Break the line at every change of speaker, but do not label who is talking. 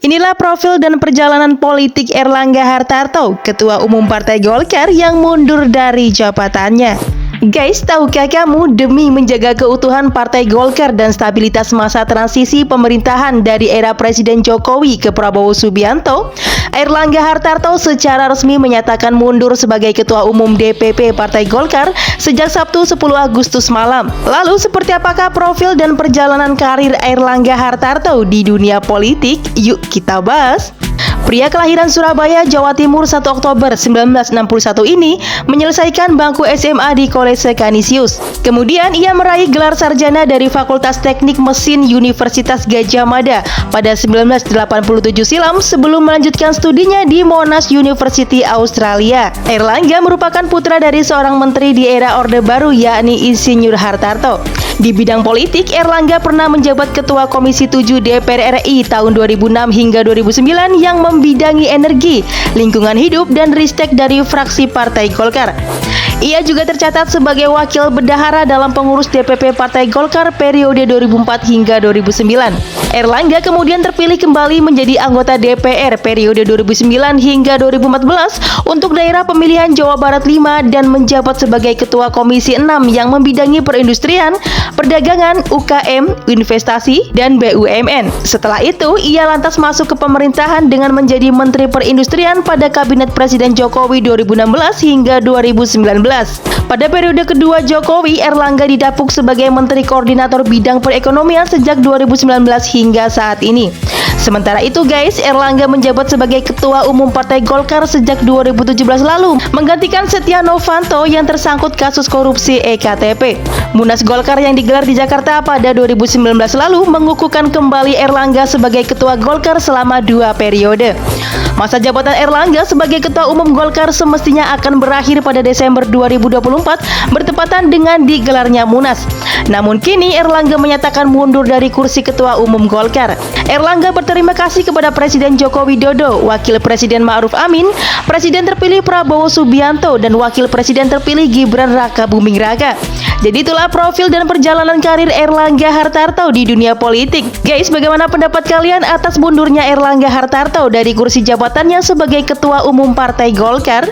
Inilah profil dan perjalanan politik Erlangga Hartarto, Ketua Umum Partai Golkar yang mundur dari jabatannya. Guys, tahukah kamu demi menjaga keutuhan Partai Golkar dan stabilitas masa transisi pemerintahan dari era Presiden Jokowi ke Prabowo Subianto, Erlangga Hartarto secara resmi menyatakan mundur sebagai Ketua Umum DPP Partai Golkar sejak Sabtu 10 Agustus malam. Lalu seperti apakah profil dan perjalanan karir Erlangga Hartarto di dunia politik? Yuk kita bahas. Pria kelahiran Surabaya, Jawa Timur 1 Oktober 1961 ini menyelesaikan bangku SMA di Kolese Kanisius. Kemudian ia meraih gelar sarjana dari Fakultas Teknik Mesin Universitas Gadjah Mada pada 1987 silam sebelum melanjutkan studinya di Monash University Australia. Erlangga merupakan putra dari seorang menteri di era Orde Baru yakni Insinyur Hartarto. Di bidang politik, Erlangga pernah menjabat Ketua Komisi 7 DPR RI tahun 2006 hingga 2009 yang membidangi energi, lingkungan hidup, dan ristek dari fraksi Partai Golkar. Ia juga tercatat sebagai wakil bendahara dalam pengurus DPP Partai Golkar periode 2004 hingga 2009. Erlangga kemudian terpilih kembali menjadi anggota DPR periode 2009 hingga 2014 untuk daerah pemilihan Jawa Barat 5 dan menjabat sebagai Ketua Komisi 6 yang membidangi perindustrian, perdagangan, UKM, investasi, dan BUMN. Setelah itu, ia lantas masuk ke pemerintahan dengan menjadi Menteri Perindustrian pada Kabinet Presiden Jokowi 2016 hingga 2019. Pada periode kedua Jokowi, Erlangga didapuk sebagai Menteri Koordinator Bidang Perekonomian sejak 2019 hingga saat ini. Sementara itu guys, Erlangga menjabat sebagai Ketua Umum Partai Golkar sejak 2017 lalu, menggantikan Setia Novanto yang tersangkut kasus korupsi EKTP. Munas Golkar yang digelar di Jakarta pada 2019 lalu mengukuhkan kembali Erlangga sebagai Ketua Golkar selama 2 periode. Masa jabatan Erlangga sebagai Ketua Umum Golkar semestinya akan berakhir pada Desember 2024 bertepatan dengan digelarnya Munas. Namun kini Erlangga menyatakan mundur dari kursi Ketua Umum Golkar. Erlangga berterima kasih kepada Presiden Joko Widodo, Wakil Presiden Ma'ruf Amin, Presiden terpilih Prabowo Subianto, dan Wakil Presiden terpilih Gibran Raka Buming Raka. Jadi itulah profil dan perjalanan karir Erlangga Hartarto di dunia politik. Guys, bagaimana pendapat kalian atas mundurnya Erlangga Hartarto dari kursi jabatannya sebagai Ketua Umum Partai Golkar?